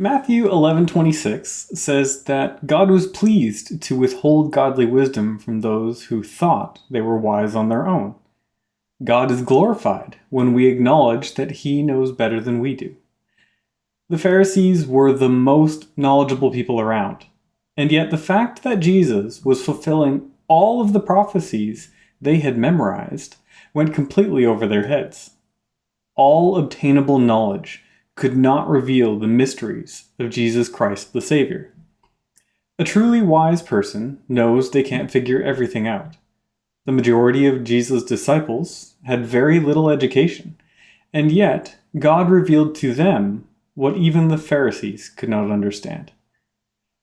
Matthew 11:26 says that God was pleased to withhold godly wisdom from those who thought they were wise on their own. God is glorified when we acknowledge that He knows better than we do. The Pharisees were the most knowledgeable people around, and yet the fact that Jesus was fulfilling all of the prophecies they had memorized went completely over their heads. All obtainable knowledge could not reveal the mysteries of Jesus Christ the Savior. A truly wise person knows they can't figure everything out. The majority of Jesus' disciples had very little education, and yet God revealed to them what even the Pharisees could not understand.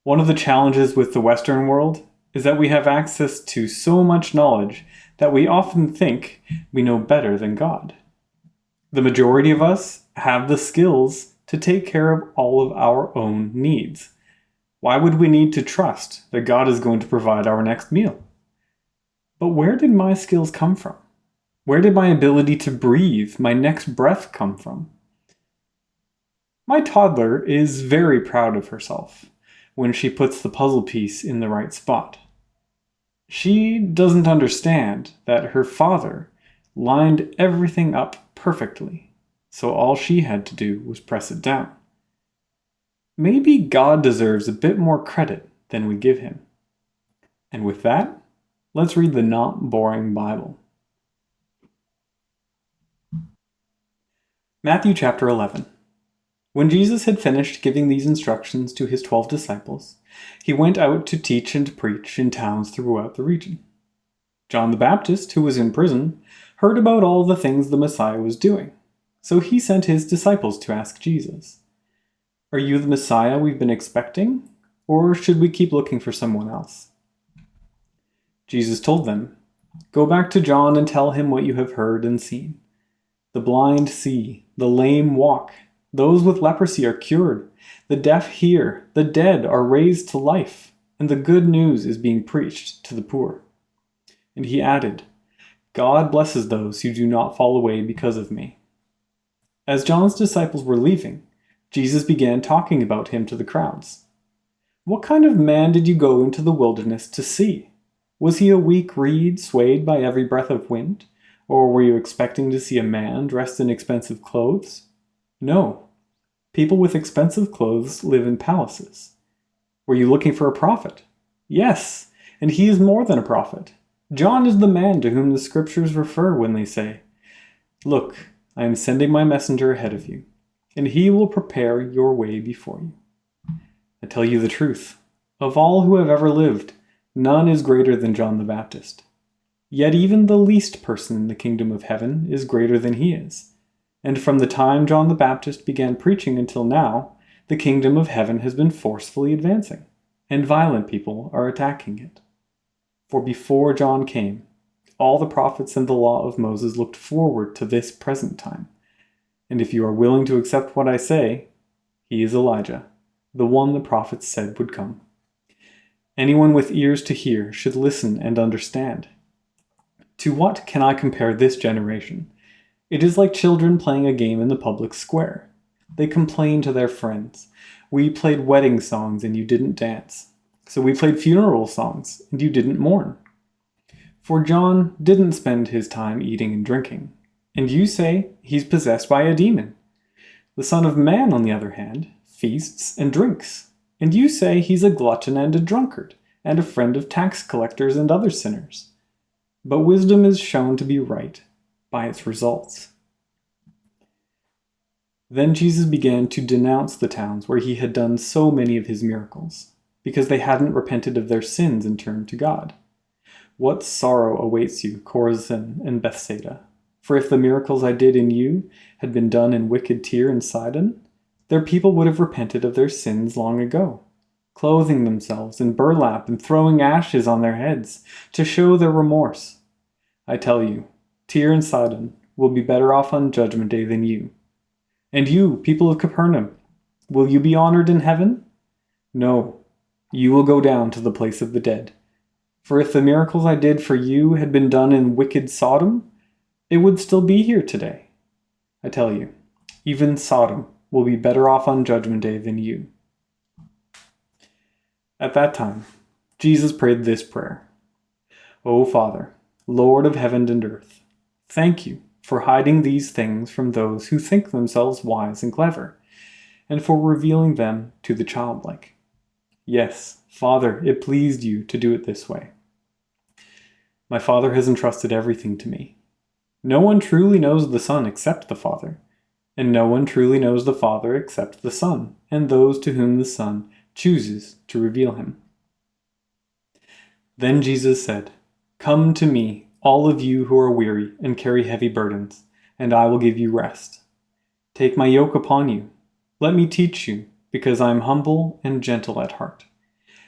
One of the challenges with the Western world is that we have access to so much knowledge that we often think we know better than God. The majority of us have the skills to take care of all of our own needs. Why would we need to trust that God is going to provide our next meal? But where did my skills come from? Where did my ability to breathe, my next breath, come from? My toddler is very proud of herself when she puts the puzzle piece in the right spot. She doesn't understand that her father lined everything up perfectly, so all she had to do was press it down. Maybe God deserves a bit more credit than we give Him. And with that, let's read the not boring Bible. Matthew chapter 11. When Jesus had finished giving these instructions to His 12 disciples, He went out to teach and preach in towns throughout the region. John the Baptist, who was in prison, heard about all the things the Messiah was doing, so he sent his disciples to ask Jesus, "Are you the Messiah we've been expecting, or should we keep looking for someone else?" Jesus told them, "Go back to John and tell him what you have heard and seen. The blind see, the lame walk, those with leprosy are cured, the deaf hear, the dead are raised to life, and the good news is being preached to the poor." And he added, "God blesses those who do not fall away because of me." As John's disciples were leaving, Jesus began talking about him to the crowds. "What kind of man did you go into the wilderness to see? Was he a weak reed swayed by every breath of wind? Or were you expecting to see a man dressed in expensive clothes? No. People with expensive clothes live in palaces. Were you looking for a prophet? Yes, and he is more than a prophet. John is the man to whom the scriptures refer when they say, 'Look, I am sending my messenger ahead of you, and he will prepare your way before you.' I tell you the truth, of all who have ever lived, none is greater than John the Baptist. Yet even the least person in the kingdom of heaven is greater than he is. And from the time John the Baptist began preaching until now, the kingdom of heaven has been forcefully advancing, and violent people are attacking it. For before John came, all the prophets and the law of Moses looked forward to this present time. And if you are willing to accept what I say, he is Elijah, the one the prophets said would come. Anyone with ears to hear should listen and understand. To what can I compare this generation? It is like children playing a game in the public square. They complain to their friends, 'We played wedding songs and you didn't dance. So we played funeral songs and you didn't mourn.' For John didn't spend his time eating and drinking, and you say he's possessed by a demon. The Son of Man, on the other hand, feasts and drinks, and you say he's a glutton and a drunkard, and a friend of tax collectors and other sinners. But wisdom is shown to be right by its results." Then Jesus began to denounce the towns where he had done so many of his miracles, because they hadn't repented of their sins and turned to God. "What sorrow awaits you, Chorazin and Bethsaida! For if the miracles I did in you had been done in wicked Tyre and Sidon, their people would have repented of their sins long ago, clothing themselves in burlap and throwing ashes on their heads to show their remorse. I tell you, Tyre and Sidon will be better off on Judgment Day than you. And you, people of Capernaum, will you be honored in heaven? No, you will go down to the place of the dead. For if the miracles I did for you had been done in wicked Sodom, it would still be here today. I tell you, even Sodom will be better off on Judgment Day than you." At that time, Jesus prayed this prayer: "O Father, Lord of heaven and earth, thank you for hiding these things from those who think themselves wise and clever, and for revealing them to the childlike. Yes, Father, it pleased you to do it this way. My Father has entrusted everything to me. No one truly knows the Son except the Father, and no one truly knows the Father except the Son, and those to whom the Son chooses to reveal him." Then Jesus said, "Come to me, all of you who are weary and carry heavy burdens, and I will give you rest. Take my yoke upon you. Let me teach you, because I am humble and gentle at heart,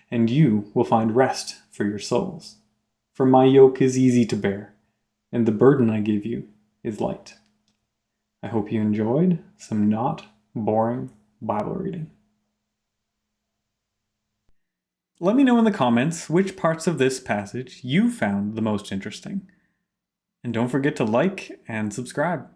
and you will find rest for your souls. For my yoke is easy to bear, and the burden I give you is light." I hope you enjoyed some not boring Bible reading. Let me know in the comments which parts of this passage you found the most interesting. And don't forget to like and subscribe.